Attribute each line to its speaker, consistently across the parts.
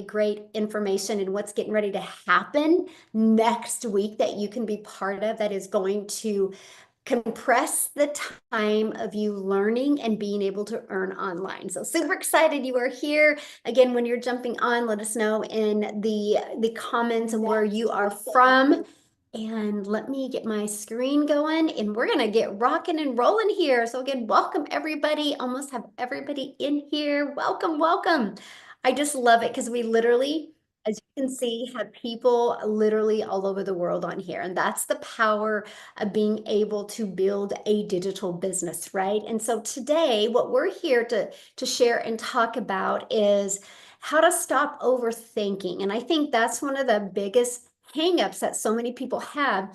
Speaker 1: great information and what's getting ready to happen next week that you can be part of that is going to compress the time of you learning and being able to earn online. So super excited you are here. Again, when you're jumping on, let us know in the comments of where you are from. And let me get my screen going and we're going to get rocking and rolling here. So again, welcome everybody. Almost have everybody in here. Welcome, welcome. I just love it because we literally, as you can see, have people literally all over the world on here. And that's the power of being able to build a digital business, right? And so today, what we're here to share and talk about is how to stop overthinking. And I think that's one of the biggest hangups that so many people have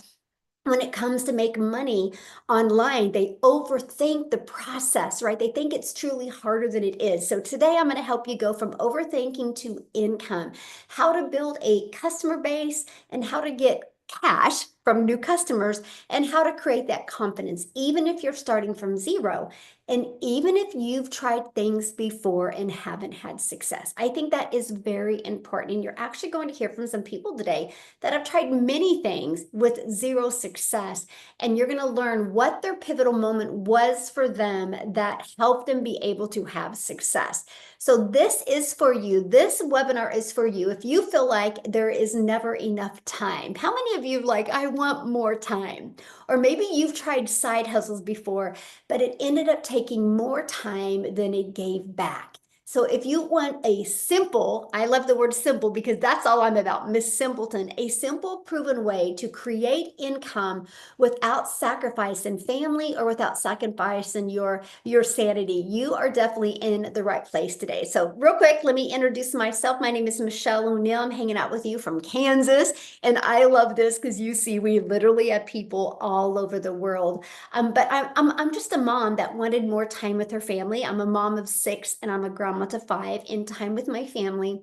Speaker 1: when it comes to make money online. They overthink the process, right? They think it's truly harder than it is. So today I'm going to help you go from overthinking to income, how to build a customer base and how to get cash from new customers and how to create that confidence, even if you're starting from zero. And even if you've tried things before and haven't had success, I think that is very important. And you're actually going to hear from some people today that have tried many things with zero success. And you're going to learn what their pivotal moment was for them that helped them be able to have success. So this is for you. This webinar is for you. If you feel like there is never enough time, how many of you like, I want more time? Or maybe you've tried side hustles before, but it ended up taking more time than it gave back. So if you want a simple, I love the word simple because that's all I'm about, Miss Simpleton, a simple proven way to create income without sacrificing family or without sacrificing your sanity, you are definitely in the right place today. So real quick, let me introduce myself. My name is Michelle O'Neill. I'm hanging out with you from Kansas. And I love this because you see, we literally have people all over the world. But I'm just a mom that wanted more time with her family. I'm a mom of 6 and I'm a grandma to 5, and time with my family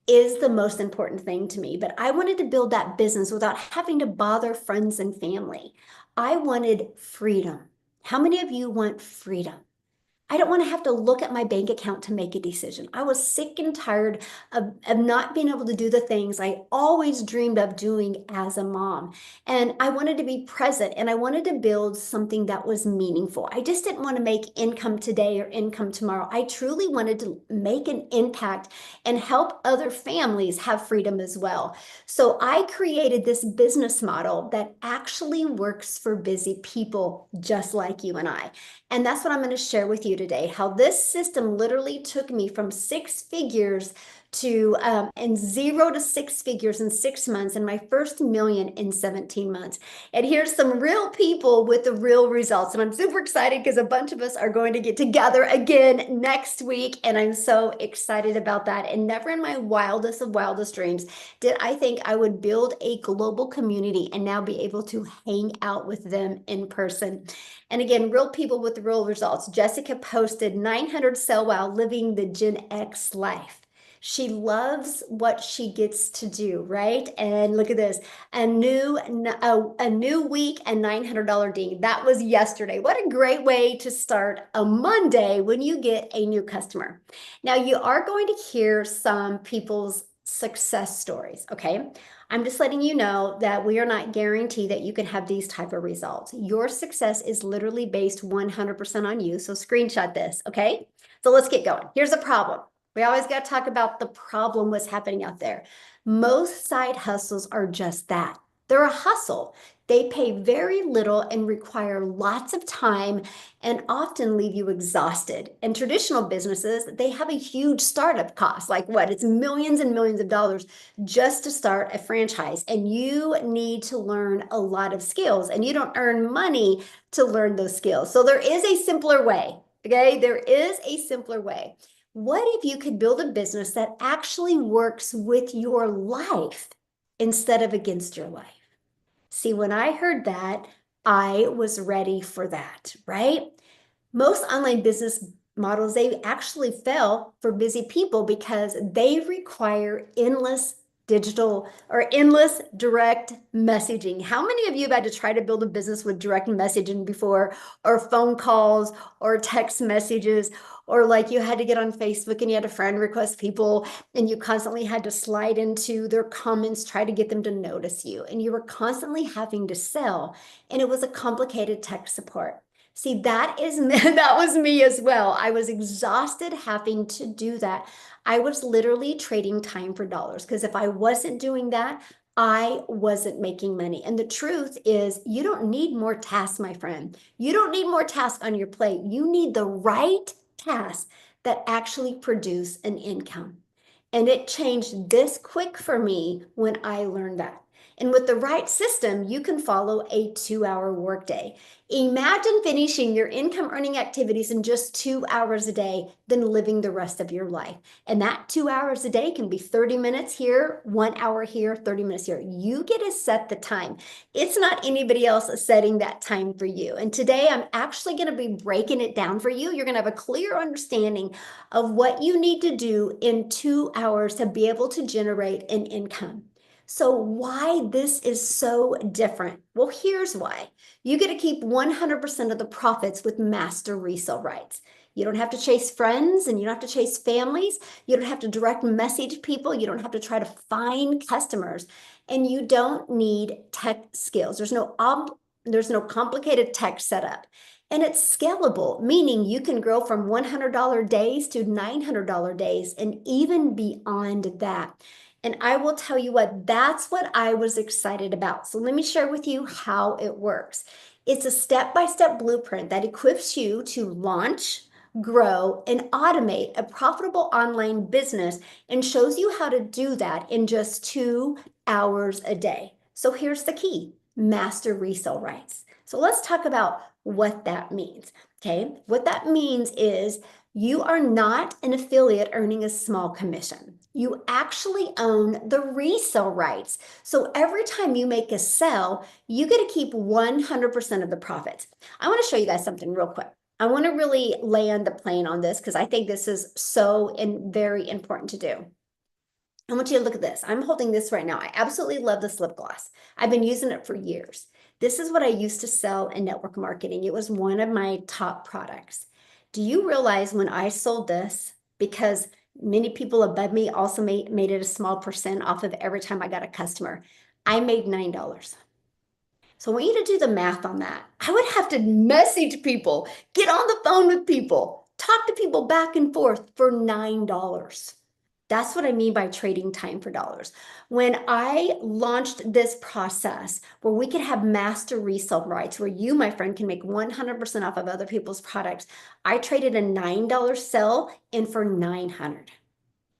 Speaker 1: is the most important thing to me. But I wanted to build that business without having to bother friends and family. I wanted freedom. How many of you want freedom? I don't want to have to look at my bank account to make a decision. I was sick and tired of not being able to do the things I always dreamed of doing as a mom. And I wanted to be present and I wanted to build something that was meaningful. I just didn't want to make income today or income tomorrow. I truly wanted to make an impact and help other families have freedom as well. So I created this business model that actually works for busy people just like you and I. And that's what I'm going to share with you today, how this system literally took me from 6 figures to and 0 to 6 figures in 6 months and my first million in 17 months. And here's some real people with the real results. And I'm super excited because a bunch of us are going to get together again next week. And I'm so excited about that. And never in my wildest of wildest dreams did I think I would build a global community and now be able to hang out with them in person. And again, real people with real results. Jessica posted 900 sell while living the Gen X life. She loves what she gets to do, right? And look at this, a new week and $900 ding. That was yesterday. What a great way to start a Monday when you get a new customer. Now you are going to hear some people's success stories, okay? I'm just letting you know that we are not guaranteed that you can have these type of results. Your success is literally based 100% on you. So screenshot this, okay? So let's get going. Here's the problem. We always got to talk about the problem, what's happening out there. Most side hustles are just that. They're a hustle. They pay very little and require lots of time and often leave you exhausted. And traditional businesses, they have a huge startup cost. Like what? It's millions and millions of dollars just to start a franchise. And you need to learn a lot of skills. And you don't earn money to learn those skills. So there is a simpler way. Okay? There is a simpler way. What if you could build a business that actually works with your life instead of against your life? See, when I heard that, I was ready for that, right? Most online business models, they actually fail for busy people because they require endless digital or endless direct messaging. How many of you have had to try to build a business with direct messaging before, or phone calls or text messages? or like you had to get on Facebook and you had to friend request people and you constantly had to slide into their comments, try to get them to notice you. And you were constantly having to sell, and it was a complicated tech support. See, that is that was me as well. I was exhausted having to do that. I was literally trading time for dollars because if I wasn't doing that, I wasn't making money. And the truth is, you don't need more tasks, my friend. You don't need more tasks on your plate. You need the right tasks that actually produce an income. And it changed this quick for me when I learned that. And with the right system, you can follow a 2-hour workday. Imagine finishing your income earning activities in just 2 hours a day, then living the rest of your life. And that 2 hours a day can be 30 minutes here, 1 hour here, 30 minutes here. You get to set the time. It's not anybody else setting that time for you. And today I'm actually going to be breaking it down for you. You're going to have a clear understanding of what you need to do in 2 hours to be able to generate an income. So why this is so different? Well, here's why. You get to keep 100% of the profits with master resale rights. You don't have to chase friends and you don't have to chase families. You don't have to direct message people. You don't have to try to find customers. And you don't need tech skills. There's no complicated tech setup. And it's scalable, meaning you can grow from $100 days to $900 days and even beyond that. And I will tell you what, that's what I was excited about. So let me share with you how it works. It's a step-by-step blueprint that equips you to launch, grow, and automate a profitable online business and shows you how to do that in just 2 hours a day. So here's the key: master resale rights. So let's talk about what that means. Okay, what that means is you are not an affiliate earning a small commission. You actually own the resale rights. So every time you make a sale, you get to keep 100% of the profits. I want to show you guys something real quick. I want to really land the plane on this because I think this is so very important to do. I want you to look at this. I'm holding this right now. I absolutely love this lip gloss. I've been using it for years. This is what I used to sell in network marketing. It was one of my top products. Do you realize when I sold this, because many people above me also made it a small percent off of every time I got a customer, I made $9. So I want you to do the math on that. I would have to message people, get on the phone with people, talk to people back and forth for $9. That's what I mean by trading time for dollars. When I launched this process where we could have master resale rights, where you, my friend, can make 100% off of other people's products, I traded a $9 sell in for 900.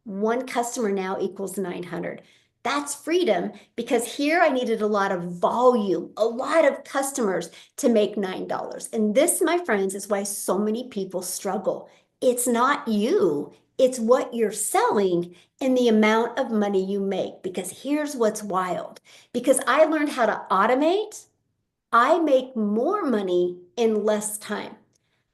Speaker 1: One customer now equals 900. That's freedom, because here I needed a lot of volume, a lot of customers to make $9. And this, my friends, is why so many people struggle. It's not you, it's what you're selling and the amount of money you make. Because here's what's wild. Because I learned how to automate, I make more money in less time.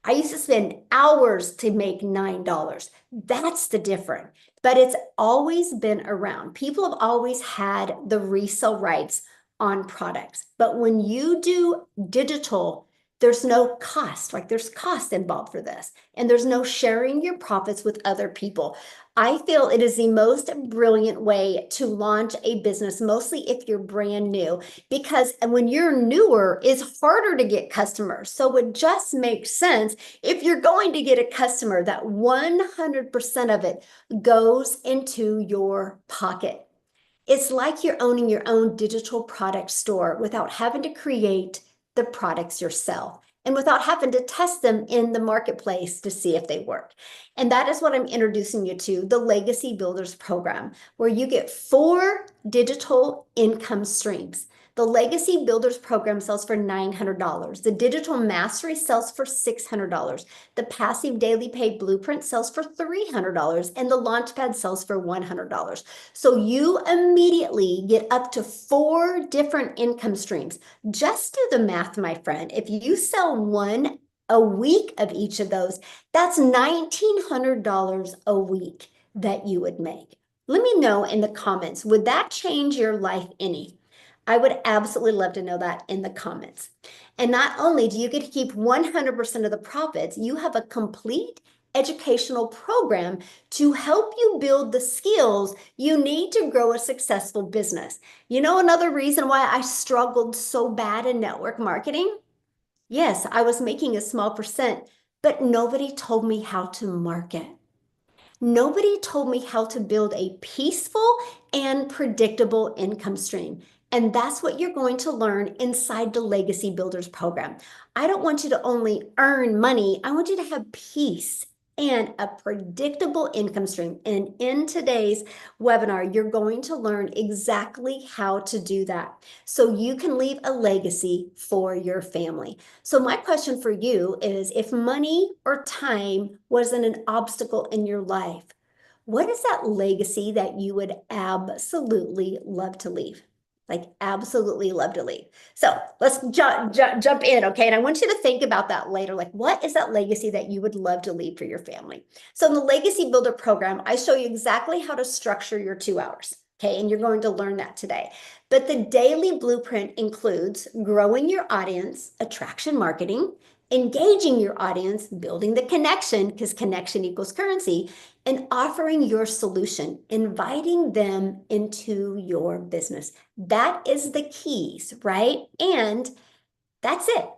Speaker 1: I used to spend hours to make $9. That's the difference. But it's always been around. People have always had the resale rights on products. But when you do digital, there's no cost. Like, there's cost involved for this. And there's no sharing your profits with other people. I feel it is the most brilliant way to launch a business, mostly if you're brand new, because when you're newer, it's harder to get customers. So it just makes sense, if you're going to get a customer, that 100% of it goes into your pocket. It's like you're owning your own digital product store without having to create the products yourself and without having to test them in the marketplace to see if they work. And that is what I'm introducing you to, the Legacy Builders program, where you get 4 digital income streams. The Legacy Builders program sells for $900. The Digital Mastery sells for $600. The Passive Daily Pay Blueprint sells for $300. And the Launchpad sells for $100. So you immediately get up to 4 different income streams. Just do the math, my friend. If you sell one a week of each of those, that's $1,900 a week that you would make. Let me know in the comments, would that change your life any? I would absolutely love to know that in the comments. And not only do you get to keep 100% of the profits, you have a complete educational program to help you build the skills you need to grow a successful business. You know, another reason why I struggled so bad in network marketing? Yes, I was making a small percent, but nobody told me how to market. Nobody told me how to build a peaceful and predictable income stream. And that's what you're going to learn inside the Legacy Builders program. I don't want you to only earn money, I want you to have peace and a predictable income stream. And in today's webinar, you're going to learn exactly how to do that so you can leave a legacy for your family. So my question for you is, if money or time wasn't an obstacle in your life, what is that legacy that you would absolutely love to leave? Like absolutely love to leave. So let's jump in, okay? And I want you to think about that later. Like, what is that legacy that you would love to leave for your family? So in the Legacy Builder program, I show you exactly how to structure your 2 hours. Okay, and you're going to learn that today. But the daily blueprint includes growing your audience, attraction marketing, engaging your audience, building the connection, because connection equals currency, and offering your solution, inviting them into your business. That is the keys, right? And that's it.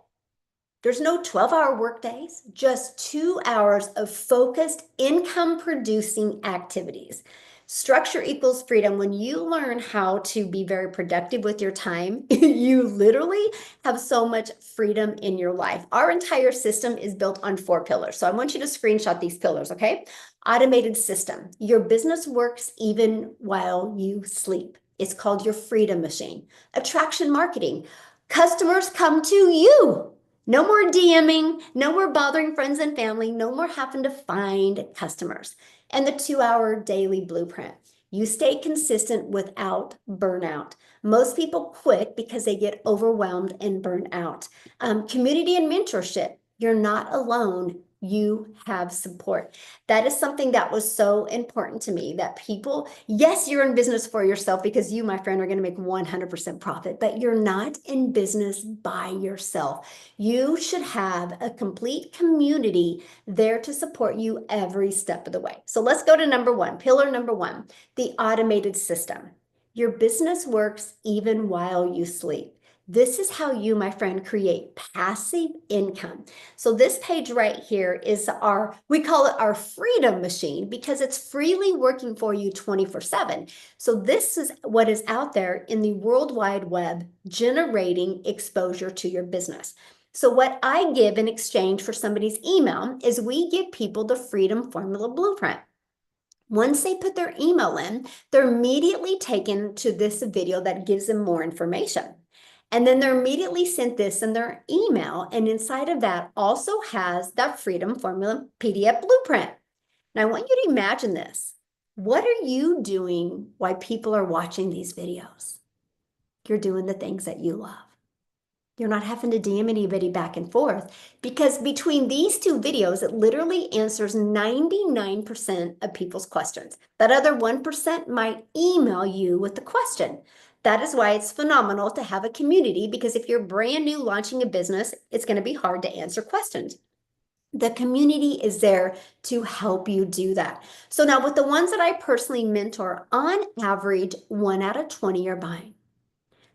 Speaker 1: There's no 12-hour workdays, just 2 hours of focused income producing activities. Structure equals freedom. When you learn how to be very productive with your time, you literally have so much freedom in your life. Our entire system is built on 4 pillars. So I want you to screenshot these pillars, okay? Automated system. Your business works even while you sleep. It's called your freedom machine. Attraction marketing. Customers come to you. No more DMing, no more bothering friends and family, no more having to find customers. And the 2-hour daily blueprint. You stay consistent without burnout. Most people quit because they get overwhelmed and burn out. Community and mentorship. You're not alone. You have support. That is something that was so important to me, that people, yes, you're in business for yourself because you, my friend, are going to make 100% profit, but you're not in business by yourself. You should have a complete community there to support you every step of the way. So let's go to number one, pillar number one, the automated system. Your business works even while you sleep. This is how you, my friend, create passive income. So this page right here is we call it our freedom machine because it's freely working for you 24/7. So this is what is out there in the World Wide Web generating exposure to your business. So what I give in exchange for somebody's email is we give people the Freedom Formula Blueprint. Once they put their email in, they're immediately taken to this video that gives them more information. And then they're immediately sent this in their email. And inside of that also has that Freedom Formula PDF blueprint. Now I want you to imagine this. What are you doing while people are watching these videos? You're doing the things that you love. You're not having to DM anybody back and forth, because between these 2 videos, it literally answers 99% of people's questions. That other 1% might email you with the question. That is why it's phenomenal to have a community, because if you're brand new launching a business, it's going to be hard to answer questions. The community is there to help you do that. So now with the ones that I personally mentor, on average, 1 out of 20 are buying.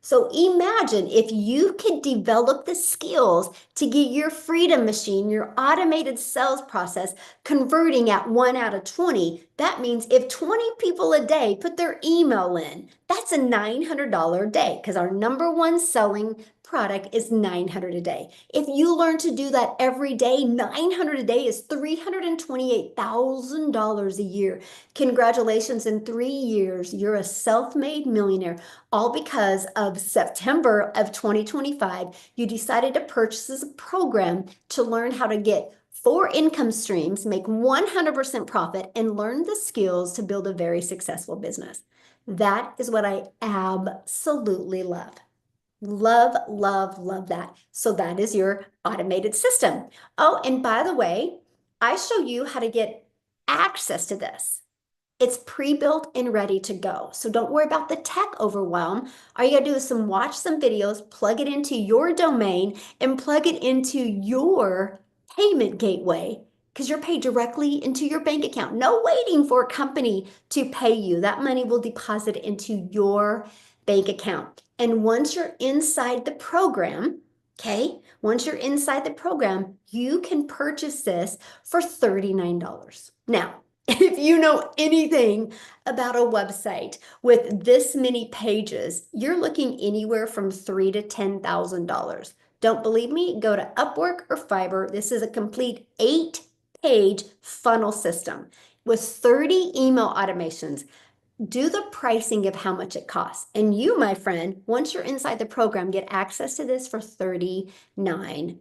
Speaker 1: So imagine if you could develop the skills to get your freedom machine, your automated sales process, converting at 1 out of 20. That means if 20 people a day put their email in, that's a $900 a day, because our number one selling product is $900 a day. If you learn to do that every day, $900 a day is $328,000 a year. Congratulations, in 3 years, you're a self-made millionaire, all because of September of 2025, you decided to purchase a program to learn how to get 4 income streams, make 100% profit, and learn the skills to build a very successful business. That is what I absolutely love. Love, love, love that. So that is your automated system. Oh, and by the way, I show you how to get access to this. It's pre-built and ready to go. So don't worry about the tech overwhelm. All you gotta do is watch some videos, plug it into your domain, and plug it into your payment gateway, because you're paid directly into your bank account. No waiting for a company to pay you. That money will deposit into your bank account. And once you're inside the program, okay, once you're inside the program, you can purchase this for $39. Now, if you know anything about a website with this many pages, you're looking anywhere from $3,000 to $10,000. Don't believe me? Go to Upwork or Fiverr. This is a complete 8-page funnel system with 30 email automations. Do the pricing of how much it costs. And you, my friend, once you're inside the program, get access to this for $39.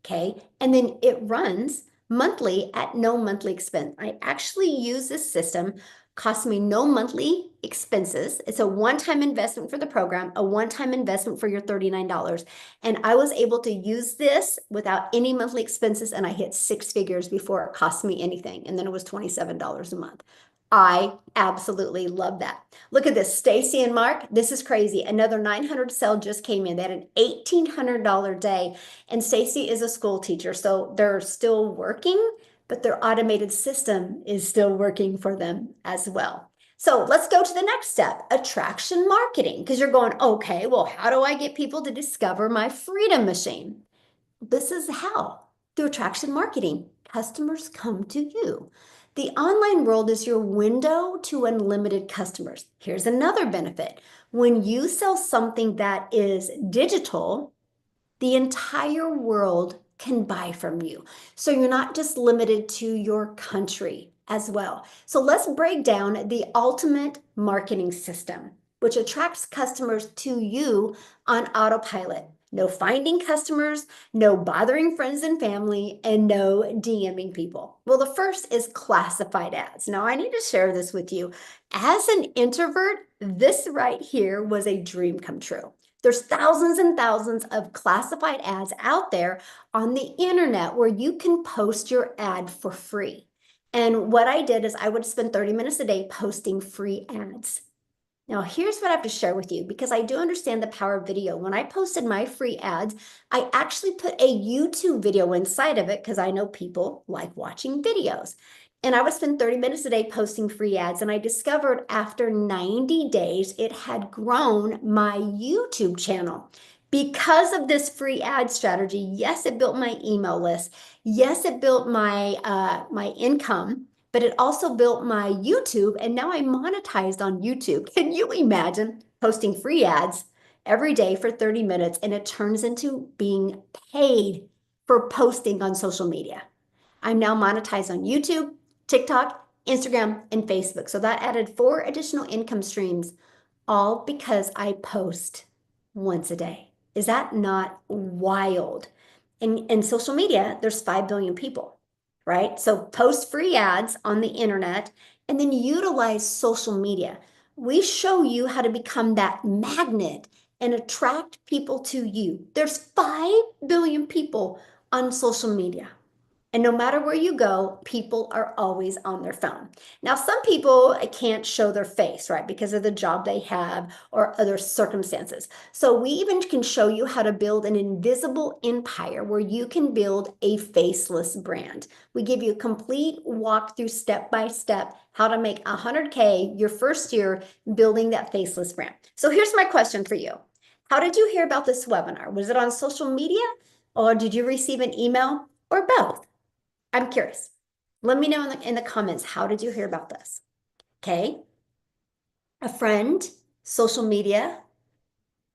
Speaker 1: Okay. And then it runs monthly at no monthly expense. I actually use this system, costs me no monthly expenses. It's a one-time investment for the program, a one-time investment for your $39. And I was able to use this without any monthly expenses, and I hit 6 figures before it cost me anything. And then it was $27 a month. I absolutely love that. Look at this, Stacy and Mark. This is crazy. Another 900 sale just came in. They had an $1,800 day, and Stacy is a school teacher, so they're still working, but their automated system is still working for them as well. So let's go to the next step, attraction marketing, because you're going, okay, well, how do I get people to discover my freedom machine? This is how, through attraction marketing. Customers come to you. The online world is your window to unlimited customers. Here's another benefit. When you sell something that is digital, the entire world can buy from you. So you're not just limited to your country as well. So let's break down the ultimate marketing system, which attracts customers to you on autopilot. No finding customers, no bothering friends and family, and no DMing people. Well, the first is classified ads. Now, I need to share this with you. As an introvert, this right here was a dream come true. There's thousands and thousands of classified ads out there on the internet where you can post your ad for free. And what I did is I would spend 30 minutes a day posting free ads. Now, here's what I have to share with you because I do understand the power of video. When I posted my free ads, I actually put a YouTube video inside of it because I know people like watching videos. And I would spend 30 minutes a day posting free ads. And I discovered after 90 days, it had grown my YouTube channel. Because of this free ad strategy, yes, it built my email list. Yes, it built my income, but it also built my YouTube, and now I monetized on YouTube. Can you imagine posting free ads every day for 30 minutes and it turns into being paid for posting on social media? I'm now monetized on YouTube, TikTok, Instagram, and Facebook. So that added 4 additional income streams, all because I post once a day. Is that not wild? In social media, there's 5 billion people, right? So post free ads on the internet and then utilize social media. We show you how to become that magnet and attract people to you. There's 5 billion people on social media. And no matter where you go, people are always on their phone. Now, some people can't show their face, right, because of the job they have or other circumstances. So we even can show you how to build an invisible empire where you can build a faceless brand. We give you a complete walkthrough step-by-step how to make 100K your first year building that faceless brand. So here's my question for you. How did you hear about this webinar? Was it on social media or did you receive an email or both? I'm curious. Let me know in the comments, how did you hear about this? Okay. A friend, social media,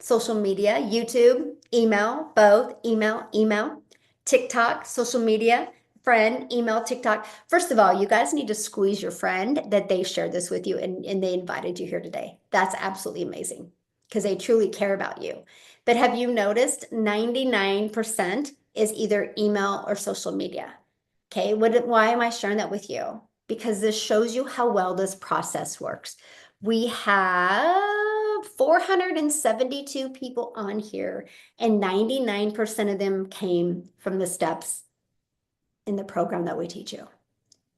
Speaker 1: YouTube, email, both, email, TikTok, social media, friend, email, TikTok. First of all, you guys need to squeeze your friend that they shared this with you and they invited you here today. That's absolutely amazing because they truly care about you. But have you noticed 99% is either email or social media? Okay, why am I sharing that with you? Because this shows you how well this process works. We have 472 people on here, and 99% of them came from the steps in the program that we teach you.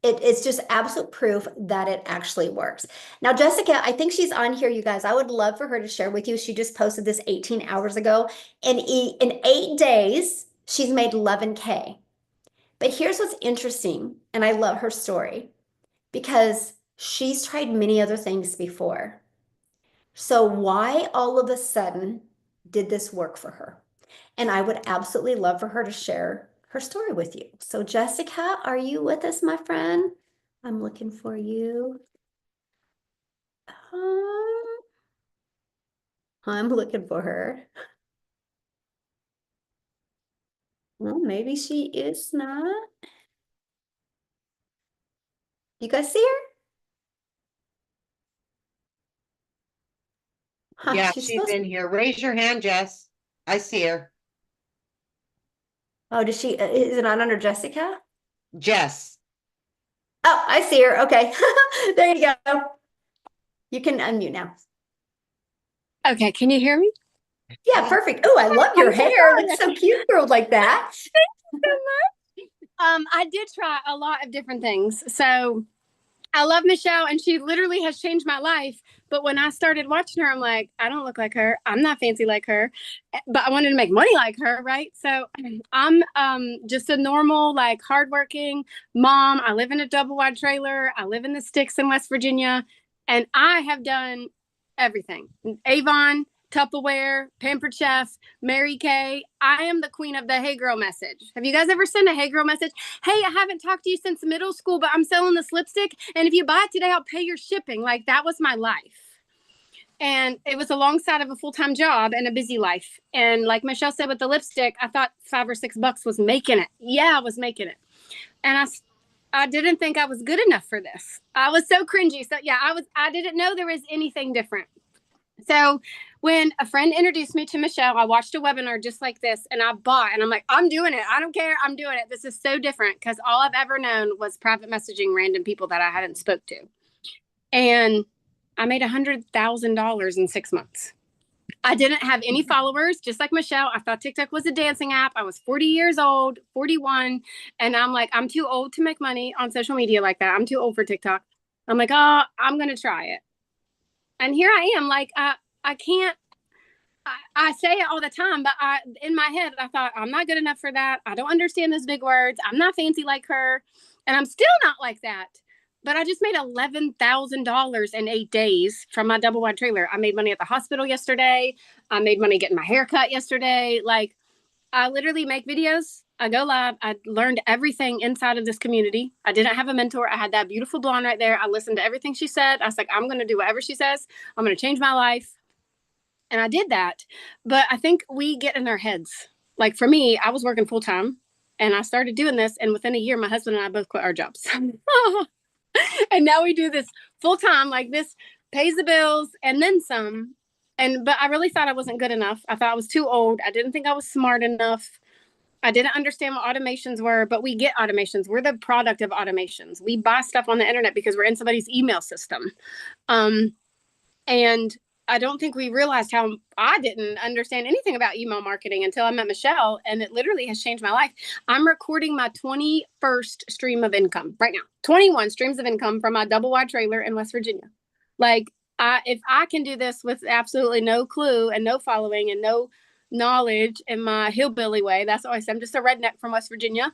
Speaker 1: It's just absolute proof that it actually works. Now, Jessica, I think she's on here, you guys. I would love for her to share with you. She just posted this 18 hours ago. In 8 days, she's made 11K. But here's what's interesting, and I love her story because she's tried many other things before. So why all of a sudden did this work for her? And I would absolutely love for her to share her story with you. So Jessica, are you with us, my friend? I'm looking for you. Um, I'm looking for her. Well, maybe she is not. You guys see her? Huh,
Speaker 2: Yeah,
Speaker 1: she's
Speaker 2: she's
Speaker 1: supposed
Speaker 2: in here. Raise your hand, Jess. I see her.
Speaker 1: Oh, does she, is it not under Jessica?
Speaker 2: Jess.
Speaker 1: Oh, I see her. Okay. There you go. You can unmute now.
Speaker 3: Okay, can you hear me?
Speaker 1: Yeah, perfect. Oh, I love
Speaker 3: I'm
Speaker 1: your
Speaker 3: so
Speaker 1: hair.
Speaker 3: sorry.
Speaker 1: Looks so cute, girl, like that.
Speaker 3: I did try a lot of different things. So I love Michelle, and she literally has changed my life. But when I started watching her, I'm like, I don't look like her. I'm not fancy like her, but I wanted to make money like her, right? So I'm just a normal, like, hardworking mom. I live in a double wide trailer. I live in the sticks in West Virginia, and I have done everything. Avon, Tupperware, Pampered Chef, Mary Kay. I am the queen of the hey girl message. Have you guys ever sent a hey girl message? Hey, I haven't talked to you since middle school, but I'm selling this lipstick. And if you buy it today, I'll pay your shipping. Like, that was my life. And it was alongside of a full-time job and a busy life. And like Michelle said with the lipstick, I thought $5 or $6 was making it. Yeah, I was making it. And I didn't think I was good enough for this. I was so cringy. So yeah, I didn't know there was anything different. So when a friend introduced me to Michelle, I watched a webinar just like this and I bought, and I'm like, I'm doing it. I don't care. I'm doing it. This is so different because all I've ever known was private messaging random people that I hadn't spoke to. And I made $100,000 in 6 months. I didn't have any followers, just like Michelle. I thought TikTok was a dancing app. I was 40 years old, 41. And I'm like, I'm too old to make money on social media like that. I'm too old for TikTok. I'm like, oh, I'm going to try it. And here I am. Like, I can't, I say it all the time, but in my head, I thought, I'm not good enough for that. I don't understand those big words. I'm not fancy like her. And I'm still not like that. But I just made $11,000 in 8 days from my double wide trailer. I made money at the hospital yesterday. I made money getting my hair cut yesterday. Like, I literally make videos. I go live. I learned everything inside of this community. I didn't have a mentor. I had that beautiful blonde right there. I listened to everything she said. I was like, I'm going to do whatever she says. I'm going to change my life. And I did that. But I think we get in our heads. Like, for me, I was working full time and I started doing this. And within a year, my husband and I both quit our jobs. And now we do this full time. Like, this pays the bills and then some. But I really thought I wasn't good enough. I thought I was too old. I didn't think I was smart enough. I didn't understand what automations were, but we get automations. We're the product of automations. We buy stuff on the internet because we're in somebody's email system. Um, and I don't think we realized how I didn't understand anything about email marketing until I met Michelle, and it literally has changed my life. I'm recording my 21st stream of income right now. 21 streams of income from my double wide trailer in West Virginia. Like, if I can do this with absolutely no clue and no following and no knowledge in my hillbilly way, that's what I say. I'm just a redneck from West Virginia.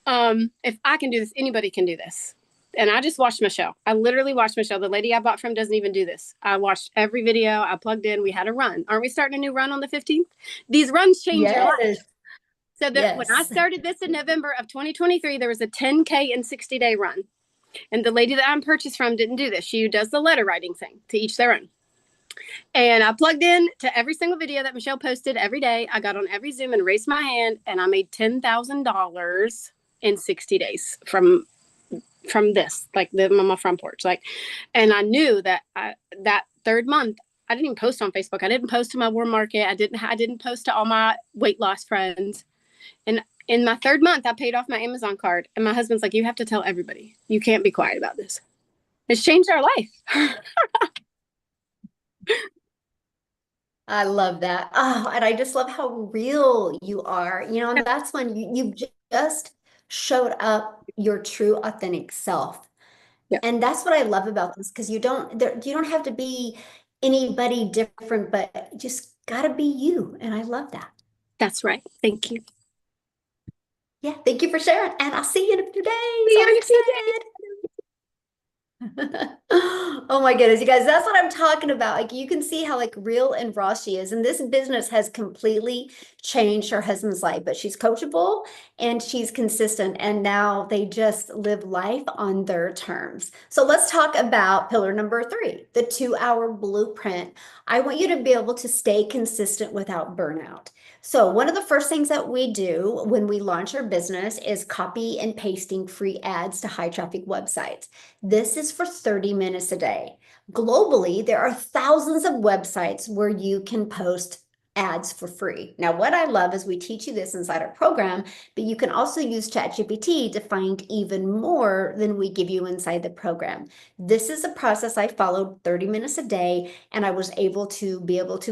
Speaker 3: If I can do this, anybody can do this. And I just watched Michelle. I literally watched Michelle. The lady I bought from doesn't even do this. I watched every video. I plugged in. We had a run. Aren't we starting a new run on the 15th? These runs change your life.
Speaker 1: Yes.
Speaker 3: So when I
Speaker 1: Yes.
Speaker 3: started this in November of 2023, there was a 10K and 60-day run. And the lady that I'm purchased from didn't do this. She does the letter writing thing, to each their own. And I plugged in to every single video that Michelle posted every day. I got on every Zoom and raised my hand, and I made $10,000 in 60 days from this, like, living on my front porch. Like, and I knew that that third month, I didn't even post on Facebook. I didn't post to my warm market. I didn't post to all my weight loss friends. And in my third month, I paid off my Amazon card. And my husband's like, you have to tell everybody. You can't be quiet about this. It's changed our life.
Speaker 1: I love that. Oh, and I just love how real you are. And that's when you just showed up your true authentic self.
Speaker 3: Yeah,
Speaker 1: And that's what I love about this because you don't have to be anybody different, but just gotta be you. And I love that.
Speaker 3: that's right. Thank you.
Speaker 1: Yeah, thank you for sharing. And I'll see you in a few days.
Speaker 3: See you
Speaker 1: I'm
Speaker 3: in a few
Speaker 1: excited. Oh my goodness, you guys, that's what I'm talking about. Like you can see how like real and raw she is. And this business has completely changed her husband's life, but she's coachable and she's consistent. And now they just live life on their terms. So let's talk about pillar number 3, the 2-hour blueprint. I want you to be able to stay consistent without burnout. So one of the first things that we do when we launch our business is copy and pasting free ads to high traffic websites. This is for 30 minutes a day. Globally, there are thousands of websites where you can post ads for free. Now, what I love is we teach you this inside our program, but you can also use ChatGPT to find even more than we give you inside the program. This is a process I followed 30 minutes a day, and I was able to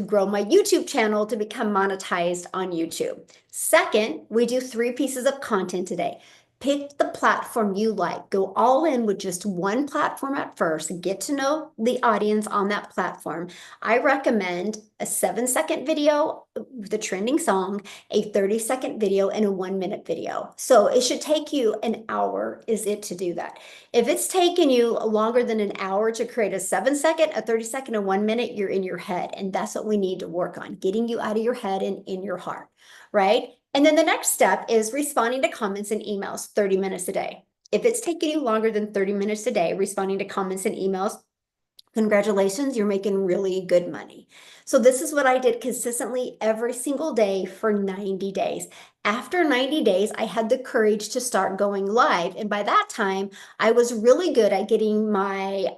Speaker 1: grow my YouTube channel to become monetized on YouTube. Second, we do 3 pieces of content today. Pick the platform you like. Go all in with just one platform at first and get to know the audience on that platform. I recommend a 7-second video with a trending song, a 30-second video, and a 1-minute video. So it should take you an hour, is it, to do that. If it's taken you longer than an hour to create a 7-second, a 30-second, and 1-minute, you're in your head. And that's what we need to work on, getting you out of your head and in your heart, right? And then the next step is responding to comments and emails 30 minutes a day. If it's taking you longer than 30 minutes a day, responding to comments and emails, congratulations, you're making really good money. So this is what I did consistently every single day for 90 days. After 90 days, I had the courage to start going live. And by that time, I was really good at getting my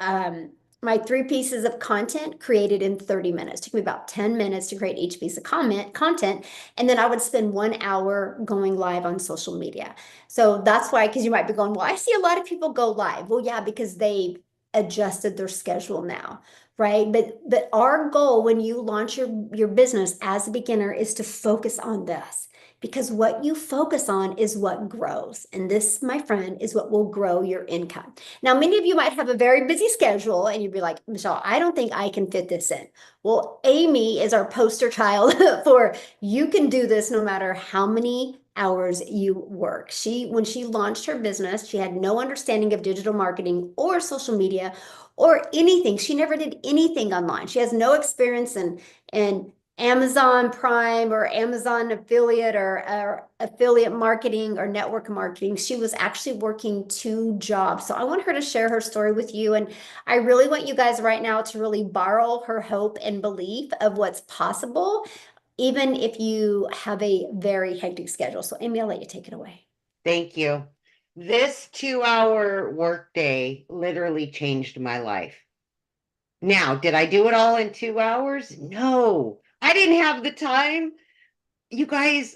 Speaker 1: 3 pieces of content created in 30 minutes. It took me about 10 minutes to create each piece of content. And then I would spend 1 hour going live on social media. So that's why, because you might be going, well, I see a lot of people go live. Well, yeah, because they adjusted their schedule now, right? But our goal when you launch your business as a beginner is to focus on this, because what you focus on is what grows. And this, my friend, is what will grow your income. Now, many of you might have a very busy schedule and you'd be like, Michelle, I don't think I can fit this in. Well, Amy is our poster child for you can do this no matter how many hours you work. When she launched her business, she had no understanding of digital marketing or social media or anything. She never did anything online. She has no experience in Amazon Prime or Amazon affiliate or affiliate marketing or network marketing. She was actually working 2 jobs. So I want her to share her story with you. And I really want you guys right now to really borrow her hope and belief of what's possible, even if you have a very hectic schedule. So Amy, I'll let you take it away.
Speaker 2: Thank you. This 2-hour workday literally changed my life. Now, did I do it all in 2 hours? No, I didn't have the time. You guys,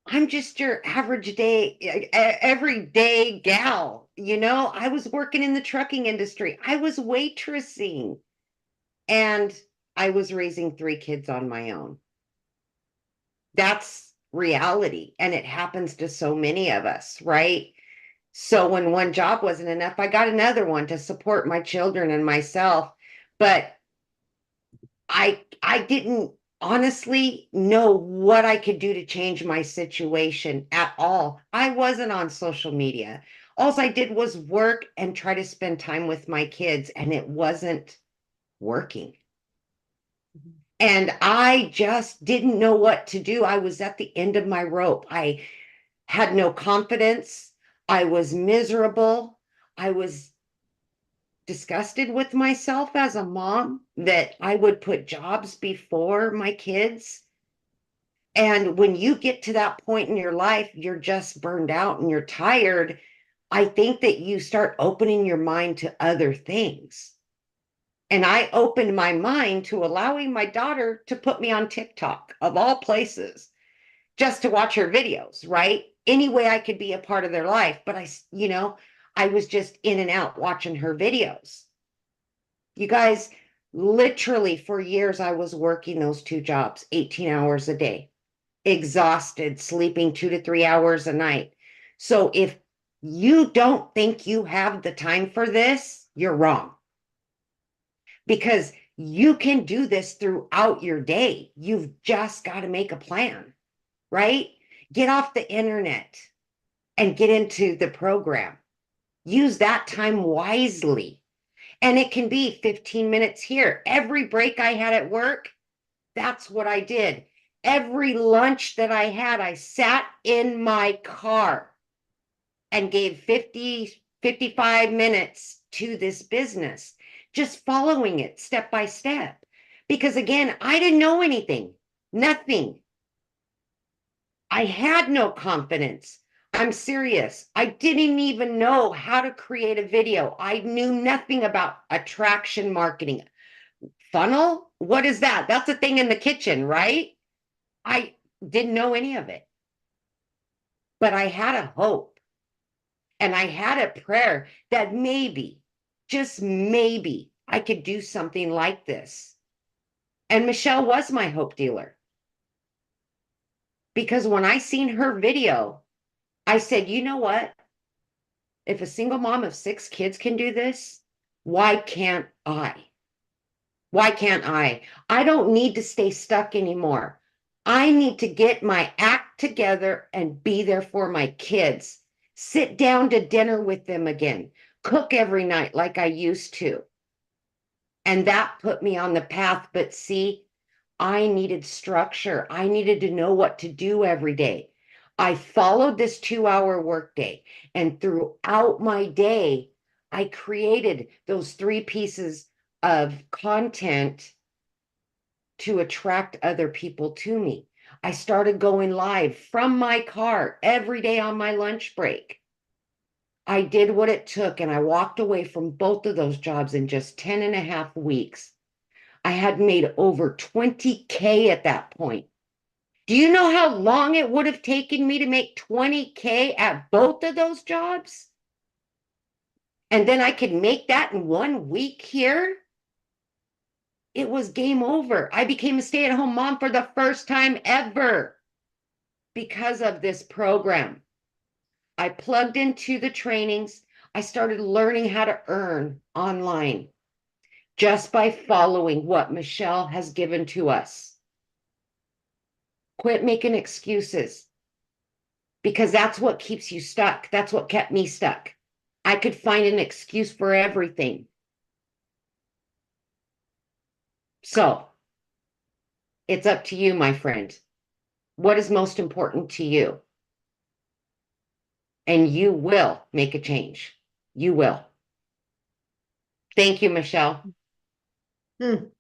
Speaker 2: I'm just your average day, everyday gal. I was working in the trucking industry. I was waitressing and I was raising 3 kids on my own. That's reality. And it happens to so many of us, right? So when one job wasn't enough, I got another one to support my children and myself. But I didn't honestly know what I could do to change my situation at all. I wasn't on social media. All I did was work and try to spend time with my kids, and it wasn't working. And I just didn't know what to do. I was at the end of my rope. I had no confidence. I was miserable. I was disgusted with myself as a mom that I would put jobs before my kids. And when you get to that point in your life, you're just burned out and you're tired. I think that you start opening your mind to other things. And I opened my mind to allowing my daughter to put me on TikTok, of all places, just to watch her videos, right? Any way I could be a part of their life. But I was just in and out watching her videos. You guys, literally for years, I was working those 2 jobs, 18 hours a day, exhausted, sleeping 2 to 3 hours a night. So if you don't think you have the time for this, you're wrong. Because you can do this throughout your day. You've just got to make a plan, right? get off the internet and get into the program. Use that time wisely. And it can be 15 minutes here. Every break I had at work, that's what I did. Every lunch that I had, I sat in my car and gave 50, 55 minutes to this business, just following it step by step. Because again, I didn't know anything, nothing. I had no confidence. I'm serious. I didn't even know how to create a video. I knew nothing about attraction marketing. Funnel? What is that? That's a thing in the kitchen, right? I didn't know any of it. But I had a hope and I had a prayer that maybe, just maybe, I could do something like this. And Michelle was my hope dealer. Because when I seen her video, I said, you know what? If a single mom of 6 kids can do this, why can't I? Why can't I? I don't need to stay stuck anymore. I need to get my act together and be there for my kids. Sit down to dinner with them again. Cook every night like I used to. And that put me on the path. But see, I needed structure. I needed to know what to do every day. I followed this 2-hour workday, and throughout my day, I created those 3 pieces of content to attract other people to me. I started going live from my car every day on my lunch break. I did what it took, and I walked away from both of those jobs in just 10 and a half weeks. I had made over 20K at that point. Do you know how long it would have taken me to make 20K at both of those jobs? And then I could make that in 1 week here? It was game over. I became a stay-at-home mom for the first time ever because of this program. I plugged into the trainings. I started learning how to earn online just by following what Michelle has given to us. Quit making excuses, because that's what keeps you stuck. That's what kept me stuck. I could find an excuse for everything. So it's up to you, my friend. What is most important to you? And you will make a change. You will. Thank you, Michelle.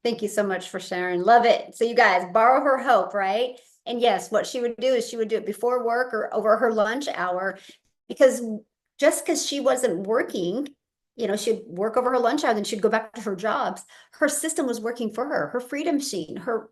Speaker 1: Thank you so much for sharing. Love it. So you guys borrow her hope, right? And yes, what she would do is she would do it before work or over her lunch hour, because just because she wasn't working, she'd work over her lunch hour, then she'd go back to her jobs. Her system was working for her. Her freedom machine, her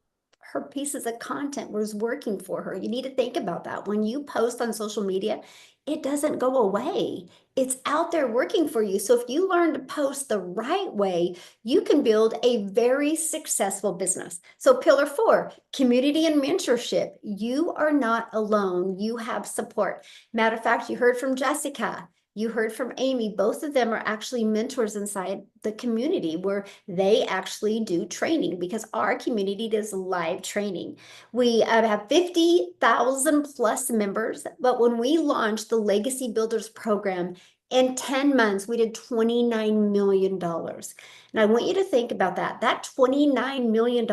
Speaker 1: pieces of content was working for her. You need to think about that. When you post on social media, it doesn't go away. It's out there working for you. So if you learn to post the right way, you can build a very successful business. So pillar 4, community and mentorship. You are not alone. You have support. Matter of fact, you heard from Jessica. You heard from Amy. Both of them are actually mentors inside the community where they actually do training, because our community does live training. We have 50,000 plus members, but when we launched the Legacy Builders program, in 10 months, we did $29 million. And I want you to think about that. That $29 million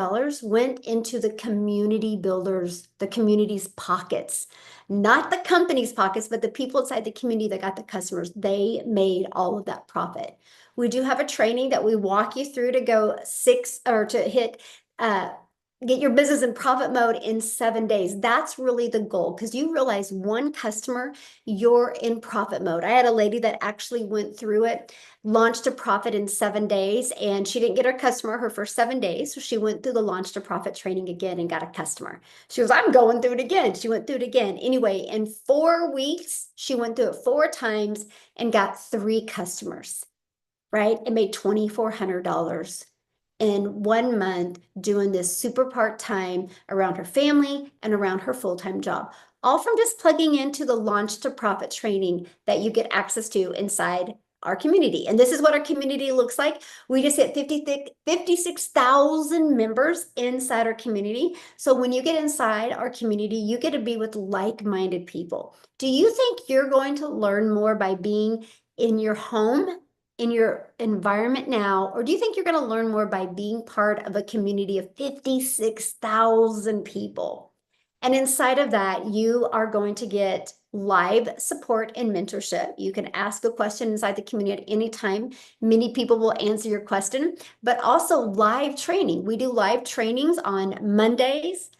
Speaker 1: went into the community builders, the community's pockets, not the company's pockets, but the people inside the community that got the customers. They made all of that profit. We do have a training that we walk you through to go get your business in profit mode in 7 days. That's really the goal, because you realize one customer, you're in profit mode. I had a lady that actually went through it, launched a profit in 7 days, and she didn't get her customer her first 7 days. So she went through the launch to profit training again and got a customer. She was, I'm going through it again. She went through it again. Anyway, in 4 weeks, she went through it 4 times and got 3 customers, right? And made $2,400 in 1 month doing this super part-time around her family and around her full-time job, all from just plugging into the launch to profit training that you get access to inside our community. And this is what our community looks like. We just hit 56,000 members inside our community. So when you get inside our community, you get to be with like-minded people. Do you think you're going to learn more by being in your home, in your environment now, or do you think you're going to learn more by being part of a community of 56,000 people? And inside of that, you are going to get live support and mentorship. You can ask a question inside the community at any time. Many people will answer your question, but also live training. We do live trainings on Mondays,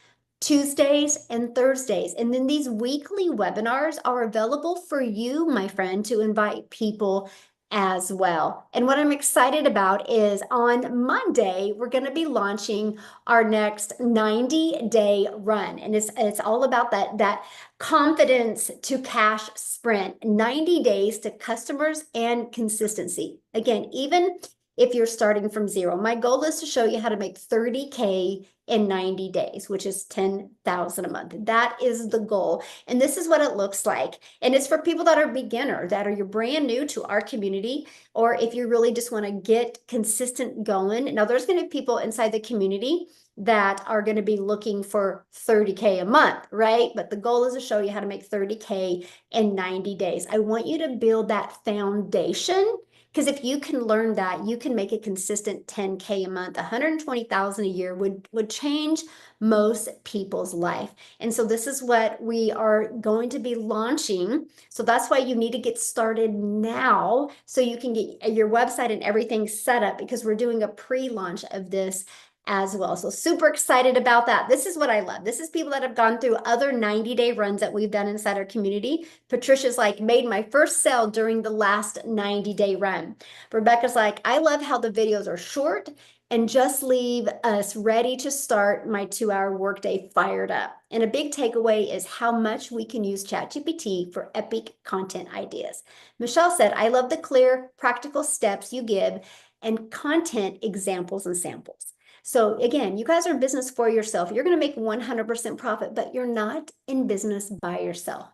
Speaker 1: Tuesdays, and Thursdays. And then these weekly webinars are available for you, my friend, to invite people as well. And what I'm excited about is on Monday, we're going to be launching our next 90-day run. And it's all about that confidence to cash sprint, 90 days to customers and consistency. Again, even if you're starting from zero, my goal is to show you how to make 30K in 90 days, which is 10,000 a month. That is the goal. And this is what it looks like. And it's for people that are beginner, that are you're brand new to our community, or if you really just want to get consistent going. Now, there's going to be people inside the community that are going to be looking for 30K a month, right? But the goal is to show you how to make 30K in 90 days. I want you to build that foundation, because if you can learn that, you can make a consistent 10K a month. 120,000 a year would change most people's life. And so this is what we are going to be launching. So that's why you need to get started now so you can get your website and everything set up, because we're doing a pre-launch of this as well. So super excited about that. This is what I love. This is people that have gone through other 90-day runs that we've done inside our community. Patricia's like, made my first sale during the last 90-day run. Rebecca's like, I love how the videos are short and just leave us ready to start my 2-hour workday fired up. And a big takeaway is how much we can use ChatGPT for epic content ideas. Michelle said, I love the clear, practical steps you give and content examples and samples. So again, you guys are in business for yourself. You're going to make 100% profit, but you're not in business by yourself.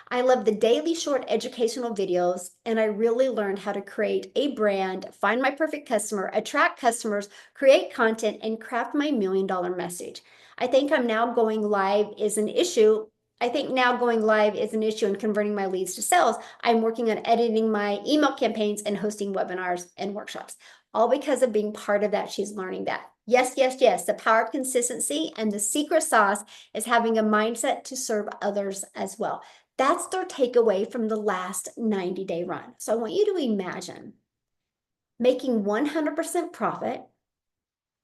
Speaker 1: I love the daily short educational videos, and I really learned how to create a brand, find my perfect customer, attract customers, create content, and craft my $1 million message. I think now going live is an issue. In converting my leads to sales. I'm working on editing my email campaigns and hosting webinars and workshops, all because of being part of that. She's learning that. Yes, yes, yes. The power of consistency, and the secret sauce is having a mindset to serve others as well. That's their takeaway from the last 90-day run. So I want you to imagine making 100% profit,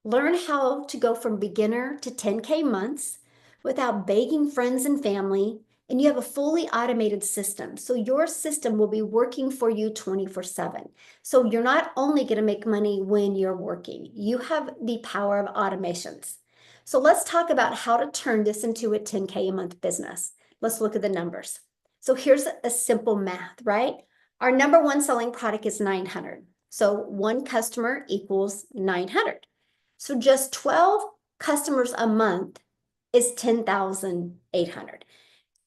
Speaker 1: learn how to go from beginner to 10K months without begging friends and family, and you have a fully automated system. So your system will be working for you 24/7. So you're not only going to make money when you're working, you have the power of automations. So let's talk about how to turn this into a 10K a month business. Let's look at the numbers. So here's a simple math, right? Our number one selling product is 900. So one customer equals 900. So just 12 customers a month is 10,800.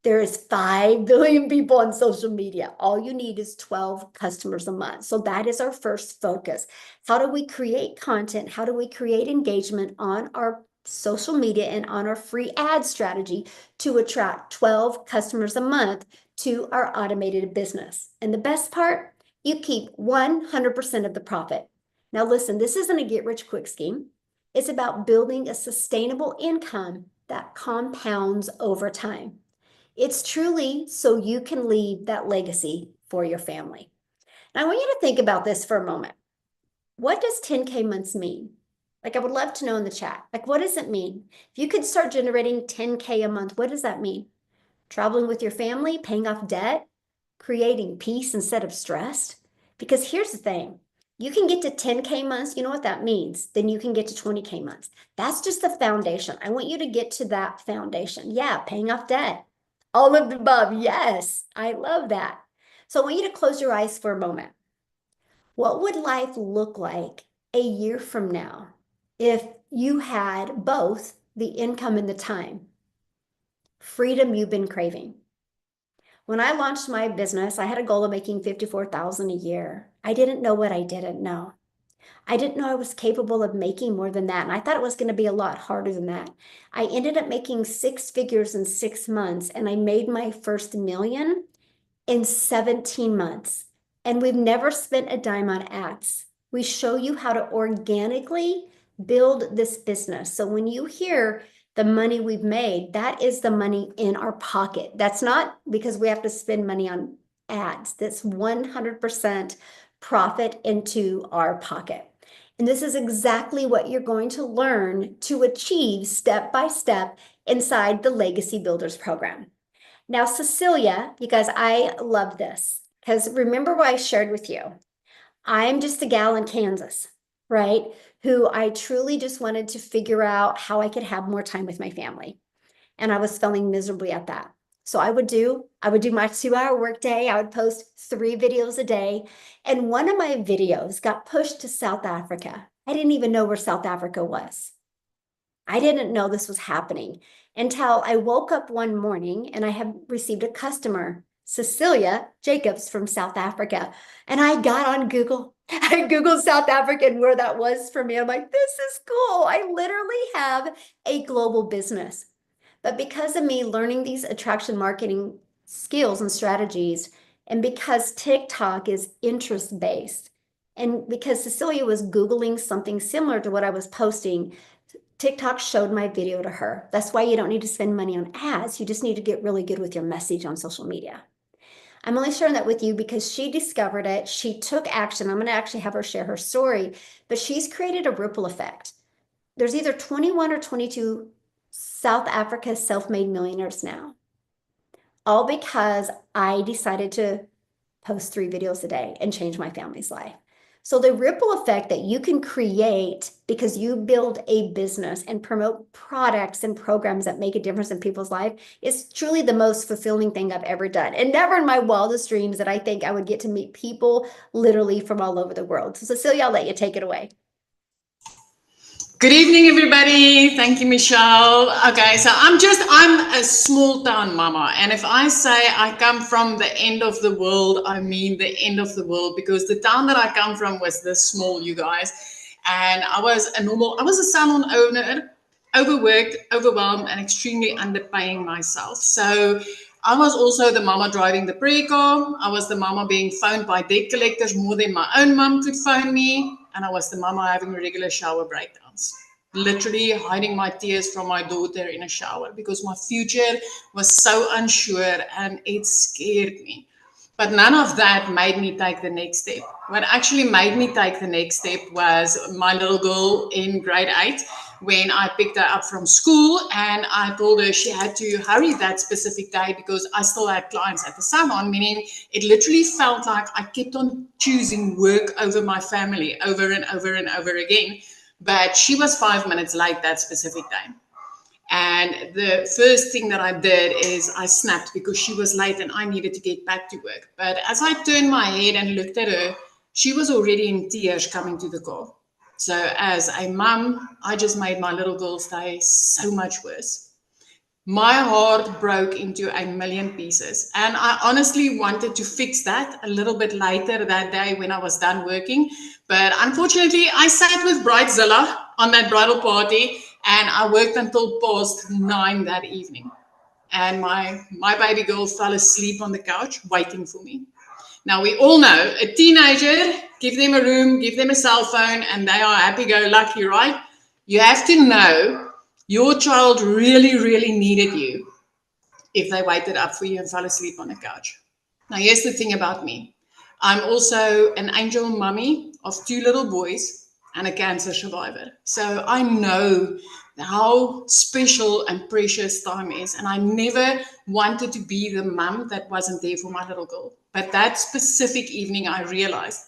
Speaker 1: There is 5 billion people on social media. All you need is 12 customers a month. So that is our first focus. How do we create content? How do we create engagement on our social media and on our free ad strategy to attract 12 customers a month to our automated business? And the best part, you keep 100% of the profit. Now listen, this isn't a get-rich-quick scheme. It's about building a sustainable income that compounds over time. It's truly so you can leave that legacy for your family. Now, I want you to think about this for a moment. What does 10K months mean? Like, I would love to know in the chat. Like, what does it mean? If you could start generating 10K a month, what does that mean? Traveling with your family, paying off debt, creating peace instead of stress? Because here's the thing. You can get to 10K months. You know what that means? Then you can get to 20K months. That's just the foundation. I want you to get to that foundation. Yeah, paying off debt. All of the above. Yes, I love that. So I want you to close your eyes for a moment. What would life look like a year from now if you had both the income and the time? Freedom you've been craving. When I launched my business, I had a goal of making $54,000 a year. I didn't know what I didn't know. I didn't know I was capable of making more than that. And I thought it was going to be a lot harder than that. I ended up making 6 figures in 6 months, and I made my first million in 17 months. And we've never spent a dime on ads. We show you how to organically build this business. So when you hear the money we've made, that is the money in our pocket. That's not because we have to spend money on ads. That's 100% profit into our pocket. And this is exactly what you're going to learn to achieve step by step inside the Legacy Builders program. Now, Cecilia, you guys, I love this because remember what I shared with you. I'm just a gal in Kansas, right? Who I truly just wanted to figure out how I could have more time with my family. And I was failing miserably at that. So I would do my 2-hour workday. I would post 3 videos a day. And one of my videos got pushed to South Africa. I didn't even know where South Africa was. I didn't know this was happening until I woke up one morning and I had received a customer, Cecilia Jacobs from South Africa. And I got on Google. I Googled South Africa and where that was for me. I'm like, this is cool. I literally have a global business. But because of me learning these attraction marketing skills and strategies, and because TikTok is interest based, and because Cecilia was Googling something similar to what I was posting, TikTok showed my video to her. That's why you don't need to spend money on ads. You just need to get really good with your message on social media. I'm only sharing that with you because she discovered it. She took action. I'm going to actually have her share her story, but she's created a ripple effect. There's either 21 or 22 South Africa self-made millionaires now, all because I decided to post 3 videos a day and change my family's life. So the ripple effect that you can create because you build a business and promote products and programs that make a difference in people's life is truly the most fulfilling thing I've ever done. And never in my wildest dreams that I think I would get to meet people literally from all over the world. So Cecilia, I'll let you take it away.
Speaker 4: Good evening, everybody. Thank you, Michelle. Okay, so I'm a small town mama. And if I say I come from the end of the world, I mean the end of the world, because the town that I come from was this small, you guys. And I was a salon owner, overworked, overwhelmed, and extremely underpaying myself. So I was also the mama driving the prayer car. I was the mama being phoned by debt collectors more than my own mom could phone me. And I was the mama having regular shower breakdowns, literally hiding my tears from my daughter in a shower because my future was so unsure and it scared me. But none of that made me take the next step. What actually made me take the next step was my little girl in grade 8, when I picked her up from school and I told her she had to hurry that specific day because I still had clients at the salon, meaning it literally felt like I kept on choosing work over my family over and over and over again. But she was 5 minutes late that specific day. And the first thing that I did is I snapped because she was late and I needed to get back to work. But as I turned my head and looked at her, she was already in tears coming to the car. So as a mum, I just made my little girl's day so much worse. My heart broke into a million pieces. And I honestly wanted to fix that a little bit later that day when I was done working. But unfortunately, I sat with Bridezilla on that bridal party and I worked until past 9 that evening. And my baby girl fell asleep on the couch waiting for me. Now, we all know a teenager, give them a room, give them a cell phone, and they are happy-go-lucky, right? You have to know your child really, really needed you if they waited up for you and fell asleep on the couch. Now, here's the thing about me. I'm also an angel mummy of 2 little boys and a cancer survivor. So I know how special and precious time is. And I never wanted to be the mum that wasn't there for my little girl. But that specific evening, I realized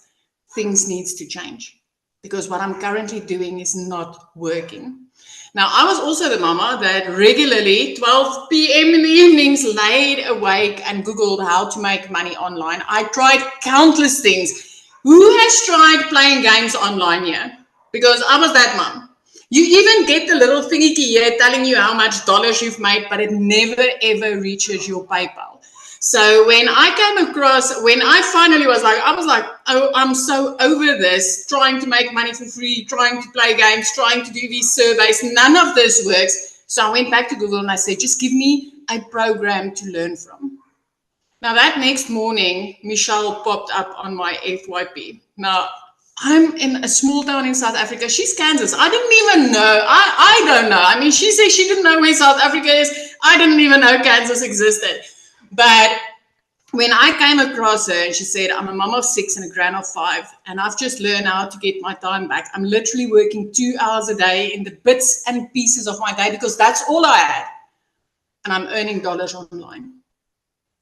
Speaker 4: things needs to change because what I'm currently doing is not working. Now, I was also the mama that regularly, 12 p.m. in the evenings, laid awake and Googled how to make money online. I tried countless things. Who has tried playing games online here? Because I was that mom. You even get the little thingy here telling you how much dollars you've made, but it never, ever reaches your PayPal. So when I finally was like, oh, I'm so over this, trying to make money for free, trying to play games, trying to do these surveys. None of this works. So I went back to Google and I said, just give me a program to learn from. Now that next morning, Michelle popped up on my FYP. Now, I'm in a small town in South Africa. She's Kansas. I didn't even know. I don't know. I mean, she says she didn't know where South Africa is. I didn't even know Kansas existed. But when I came across her and she said, I'm a mom of 6 and a grand of 5, and I've just learned how to get my time back. I'm literally working 2 hours a day in the bits and pieces of my day because that's all I had. And I'm earning dollars online.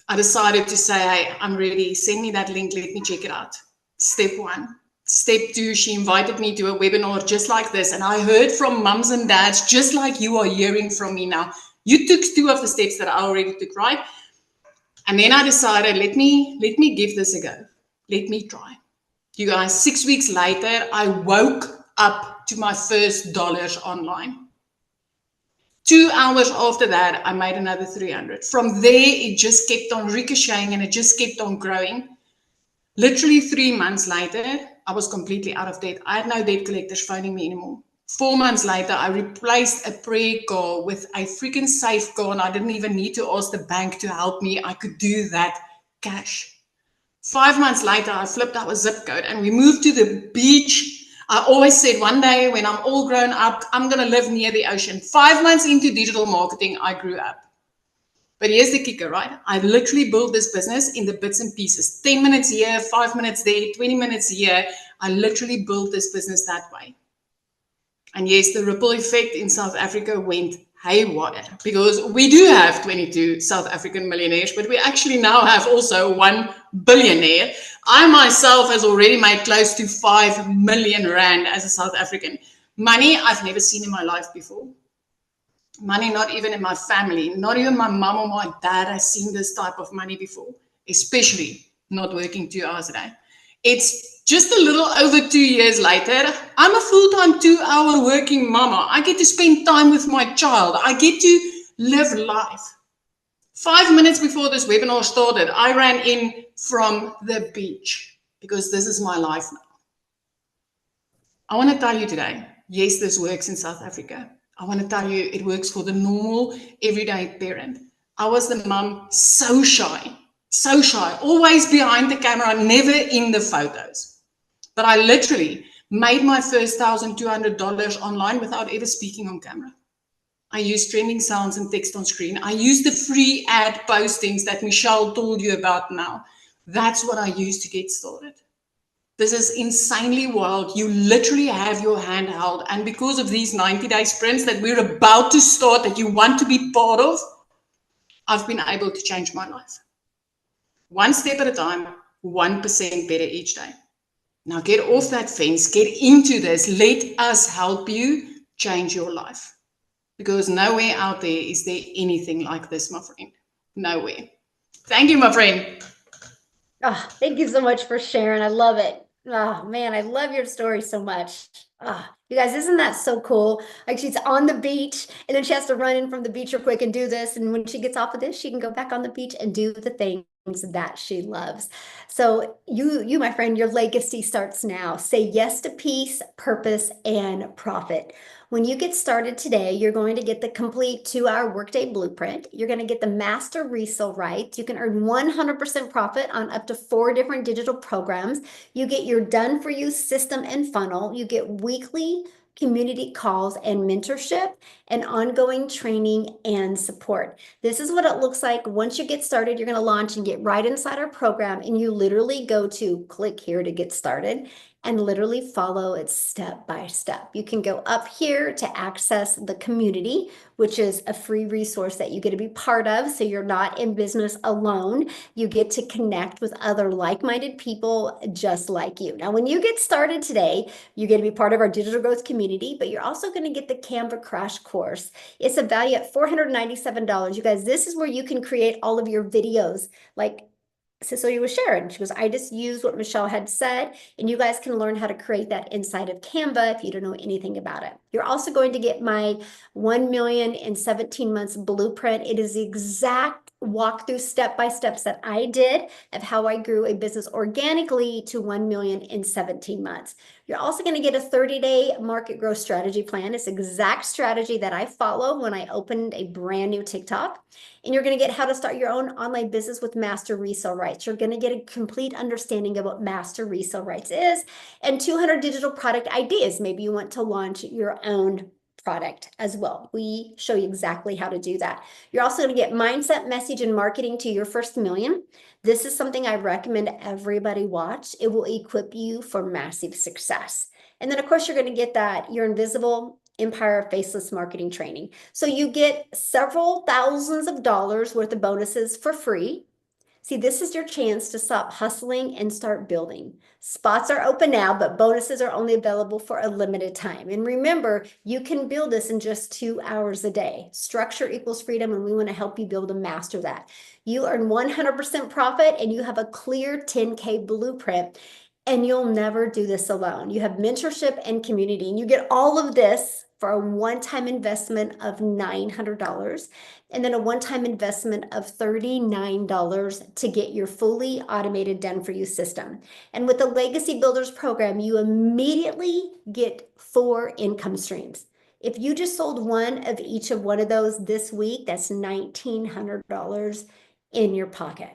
Speaker 4: I decided to say, hey, I'm ready. Send me that link. Let me check it out. Step 1. Step 2, she invited me to a webinar just like this. And I heard from mums and dads, just like you are hearing from me now. You took 2 of the steps that I already took, right? And then I decided, let me give this a go. Let me try. You guys, 6 weeks later, I woke up to my first dollars online. 2 hours after that, I made another 300. From there, it just kept on ricocheting and it just kept on growing. Literally 3 months later, I was completely out of debt. I had no debt collectors phoning me anymore. 4 months later, I replaced a prayer call with a freaking safe call, and I didn't even need to ask the bank to help me. I could do that cash. 5 months later, I flipped out a zip code and we moved to the beach. I always said one day when I'm all grown up, I'm going to live near the ocean. 5 months into digital marketing, I grew up. But here's the kicker, right? I literally built this business in the bits and pieces. 10 minutes here, 5 minutes there, 20 minutes here. I literally built this business that way. And yes, the ripple effect in South Africa went haywire because we do have 22 South African millionaires, but we actually now have also 1 billionaire. I myself has already made close to 5 million rand as a South African. Money I've never seen in my life before. Money not even in my family, not even my mom or my dad has seen this type of money before, especially not working 2 hours a day. It's just a little over 2 years later. I'm a full-time 2-hour working mama. I get to spend time with my child. I get to live life. 5 minutes before this webinar started, I ran in from the beach because this is my life now. I want to tell you today, yes, this works in South Africa. I want to tell you it works for the normal, everyday parent. I was the mom, so shy, always behind the camera, never in the photos. But I literally made my first $1,200 online without ever speaking on camera. I used trending sounds and text on screen. I used the free ad postings that Michelle told you about now. That's what I used to get started. This is insanely wild. You literally have your hand held. And because of these 90-day sprints that we're about to start, that you want to be part of, I've been able to change my life. 1 step at a time, 1% better each day. Now get off that fence, get into this. Let us help you change your life. Because nowhere out there is there anything like this, my friend. Nowhere. Thank you, my friend.
Speaker 1: Oh, thank you so much for sharing. I love it. Oh man, I love your story so much. Oh, you guys, isn't that so cool? Like she's on the beach and then she has to run in from the beach real quick and do this. And when she gets off of this, she can go back on the beach and do the things that she loves. So you, my friend, your legacy starts now. Say yes to peace, purpose, and profit. When you get started today, you're going to get the complete 2-hour workday blueprint. You're going to get the master resale rights. You can earn 100% profit on up to 4 different digital programs. You get your done for you system and funnel. You get weekly community calls and mentorship and ongoing training and support. This is what it looks like. Once you get started, you're going to launch and get right inside our program, and you literally go to click here to get started and literally follow it step by step. You can go up here to access the community, which is a free resource that you get to be part of. So you're not in business alone. You get to connect with other like-minded people just like you. Now, when you get started today, you get to be part of our digital growth community, but you're also going to get the Canva crash course. It's a value at $497. You guys, this is where you can create all of your videos like Cecilia was sharing. She goes, I just used what Michelle had said, and you guys can learn how to create that inside of Canva if you don't know anything about it. You're also going to get my 1 million in 17 months blueprint. It is the exact walk through step-by-steps that I did of how I grew a business organically to 1 million in 17 months. You're also going to get a 30-day market growth strategy plan. It's exact strategy that I follow when I opened a brand new TikTok. And you're going to get how to start your own online business with master resale rights. You're going to get a complete understanding of what master resale rights is and 200 digital product ideas. Maybe you want to launch your own product as well. We show you exactly how to do that. You're also going to get mindset, message, and marketing to your first million. This is something I recommend everybody watch. It will equip you for massive success. And then, of course, you're going to get that your invisible empire faceless marketing training. So you get several thousands of dollars worth of bonuses for free. See, this is your chance to stop hustling and start building. Spots are open now, but bonuses are only available for a limited time. And remember, you can build this in just 2 hours a day. Structure equals freedom, and we want to help you build and master that. You earn 100% profit, and you have a clear 10K blueprint, and you'll never do this alone. You have mentorship and community, and you get all of this for a one-time investment of $900 and then a one-time investment of $39 to get your fully automated done for you system. And with the Legacy Builders program, you immediately get 4 income streams. If you just sold one of each of one of those this week, that's $1,900 in your pocket.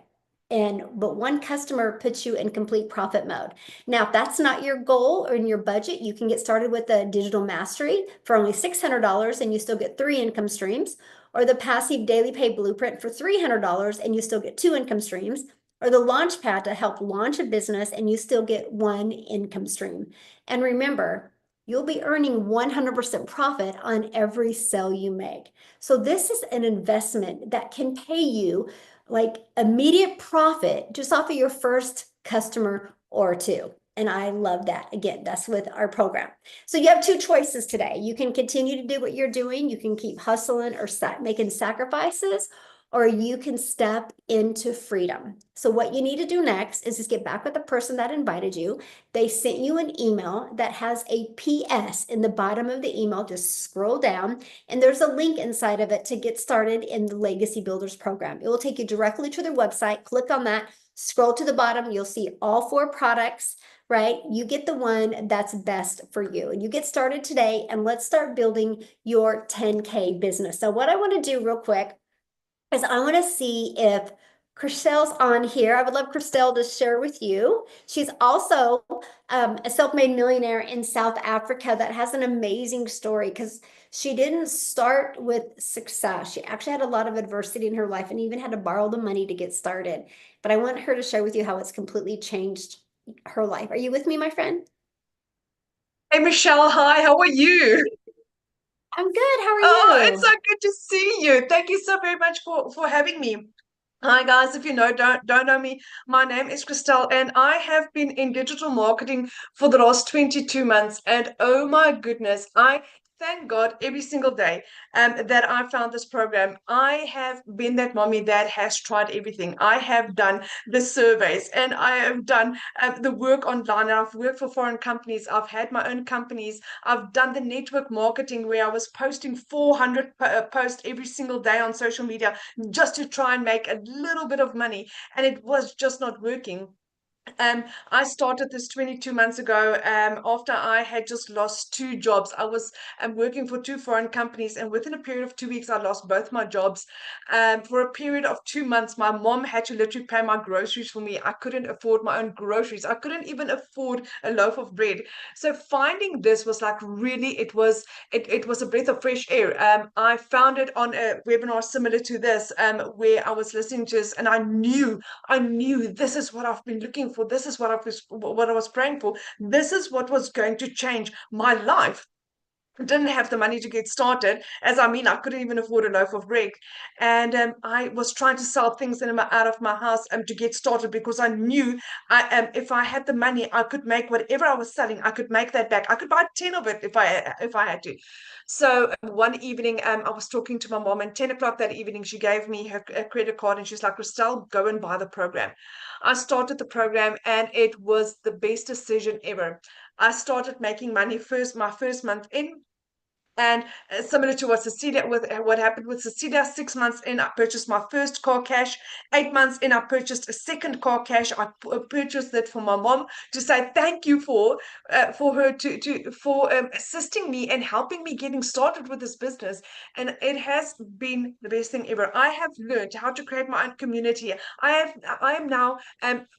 Speaker 1: But one customer puts you in complete profit mode. Now, if that's not your goal or in your budget, you can get started with the digital mastery for only $600 and you still get 3 income streams, or the passive daily pay blueprint for $300 and you still get 2 income streams, or the launch pad to help launch a business and you still get 1 income stream. And remember, you'll be earning 100% profit on every sale you make. So this is an investment that can pay you like immediate profit just off of your first customer or 2. And I love that. Again, that's with our program. So you have 2 choices today. You can continue to do what you're doing. You can keep hustling or making sacrifices, or you can step into freedom. So what you need to do next is just get back with the person that invited you. They sent you an email that has a PS in the bottom of the email. Just scroll down and there's a link inside of it to get started in the Legacy Builders program. It will take you directly to their website. Click on that, scroll to the bottom. You'll see all 4 products, right? You get the one that's best for you and you get started today, and let's start building your 10K business. So what I want to do real quick is I want to see if Christelle's on here. I would love Christelle to share with you. She's also a self-made millionaire in South Africa that has an amazing story because she didn't start with success. She actually had a lot of adversity in her life and even had to borrow the money to get started. But I want her to share with you how it's completely changed her life. Are you with me, my friend?
Speaker 5: Hey Michelle, hi, how are you?
Speaker 1: I'm good. How are
Speaker 5: Oh,
Speaker 1: you?
Speaker 5: it's so good to see you. Thank you so very much for having me. Hi guys, if you don't know me, my name is Christelle and I have been in digital marketing for the last 22 months, and oh my goodness, I thank God every single day that I found this program. I have been that mommy that has tried everything. I have done the surveys and I have done the work online. I've worked for foreign companies. I've had my own companies. I've done the network marketing where I was posting 400 posts every single day on social media just to try and make a little bit of money, and it was just not working. I started this 22 months ago after I had just lost 2 jobs. I was working for 2 foreign companies, and within a period of 2 weeks, I lost both my jobs. For a period of 2 months, my mom had to literally pay my groceries for me. I couldn't afford my own groceries. I couldn't even afford a loaf of bread. So finding this was like really, it was a breath of fresh air. I found it on a webinar similar to this, where I was listening to this, and I knew this is what I've been looking for. This is what I was praying for. This is what was going to change my life. I didn't have the money to get started, I couldn't even afford a loaf of bread, and I was trying to sell things out of my house to get started, because I knew if I had the money, I could make whatever I was selling. I could make that back. I could buy 10 of it if I had to. So one evening, I was talking to my mom, and 10 o'clock that evening, she gave me her credit card, and she's like, Christelle, go and buy the program. I started the program, and it was the best decision ever. I started making money my first month in. And similar to what happened with Cecilia, 6 months in, I purchased my first car cash. 8 months in, I purchased a second car cash. I purchased it for my mom to say thank you for her for assisting me and helping me getting started with this business. And it has been the best thing ever. I have learned how to create my own community. I'm now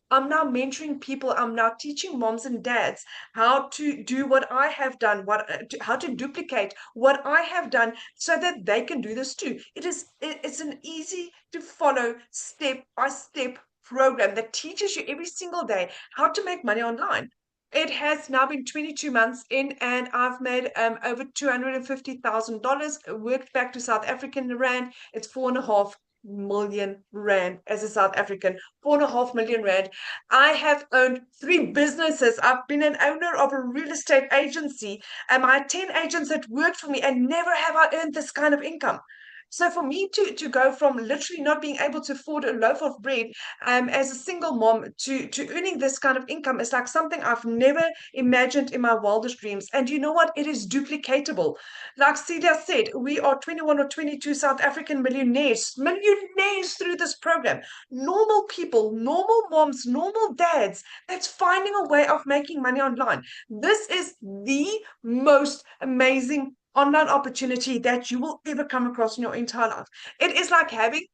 Speaker 5: mentoring people. I'm now teaching moms and dads how to do what I have done, how to duplicate what I have done, so that they can do this too. It's an easy to follow step by step program that teaches you every single day how to make money online. It has now been 22 months in, and I've made over $250,000. Worked back to South African rand. It's 4.5 million rand as a South African. 4.5 million rand. I have owned 3 businesses. I've been an owner of a real estate agency, and I had 10 agents that worked for me, and never have I earned this kind of income. So for me to go from literally not being able to afford a loaf of bread as a single mom to earning this kind of income is like something I've never imagined in my wildest dreams. And you know what? It is duplicatable. Like Celia said, we are 21 or 22 South African millionaires through this program. Normal people, normal moms, normal dads that's finding a way of making money online. This is the most amazing online opportunity that you will ever come across in your entire life. It is like having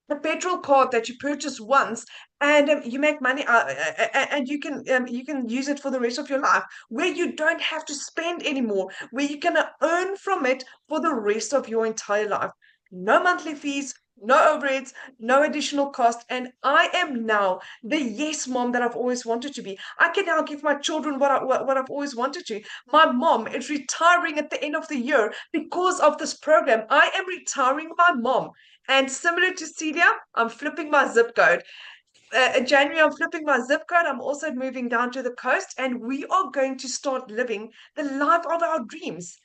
Speaker 5: a petrol card that you purchase once, and you make money and you can use it for the rest of your life, where you don't have to spend anymore, where you can earn from it for the rest of your entire life. No monthly fees, no overheads, no additional cost. And I am now the yes mom that I've always wanted to be. I can now give my children what I've always wanted to. My mom is retiring at the end of the year because of this program. I am retiring my mom. And similar to Celia, I'm flipping my zip code. In January, I'm flipping my zip code. I'm also moving down to the coast, and we are going to start living the life of our dreams.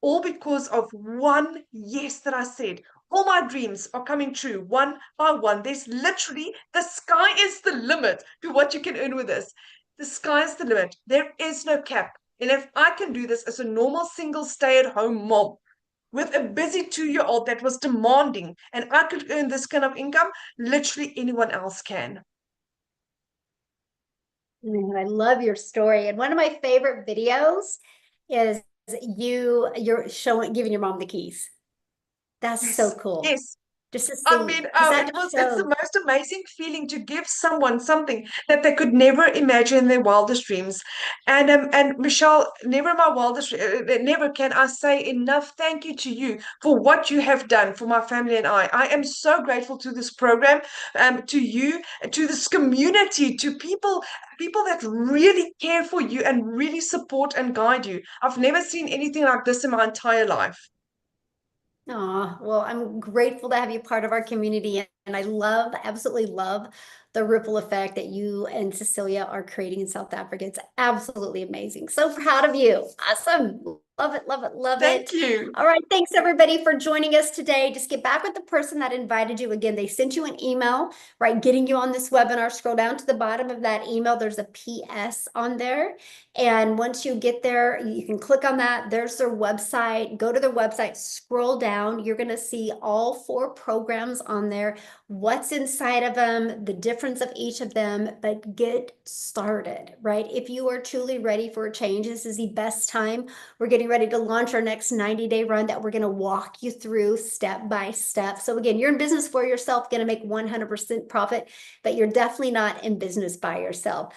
Speaker 5: All because of one yes that I said. All my dreams are coming true one by one. There's literally, the sky is the limit to what you can earn with this. The sky is the limit. There is no cap. And if I can do this as a normal single stay-at-home mom, with a busy 2-year-old that was demanding, and I could earn this kind of income, literally anyone else can.
Speaker 1: Man, I love your story. And one of my favorite videos is you're showing, giving your mom the keys. That's so
Speaker 5: Yes,
Speaker 1: cool.
Speaker 5: yes.
Speaker 1: Just to
Speaker 5: I
Speaker 1: see,
Speaker 5: mean,
Speaker 1: because that
Speaker 5: it's the
Speaker 1: shows.
Speaker 5: most amazing feeling to give someone something that they could never imagine in their wildest dreams. And Michelle, never in my wildest, never can I say enough thank you to you for what you have done for my family and I. I am so grateful to this program, to you, to this community, to people that really care for you and really support and guide you. I've never seen anything like this in my entire life.
Speaker 1: Oh, well, I'm grateful to have you part of our community. And I absolutely love the ripple effect that you and Cecilia are creating in South Africa. It's absolutely amazing. So proud of you. Awesome. Love it, love it, love
Speaker 5: Thank
Speaker 1: it.
Speaker 5: you.
Speaker 1: All right. Thanks everybody for joining us today. Just get back with the person that invited you. Again, they sent you an email, right? Getting you on this webinar. Scroll down to the bottom of that email. There's a PS on there. And once you get there, you can click on that. There's their website. Go to their website, scroll down. You're going to see all 4 programs on there, what's inside of them, the difference of each of them, but get started, right? If you are truly ready for a change, this is the best time. We're getting ready to launch our next 90-day run that we're going to walk you through step by step. So again, you're in business for yourself, going to make 100% profit, but you're definitely not in business by yourself.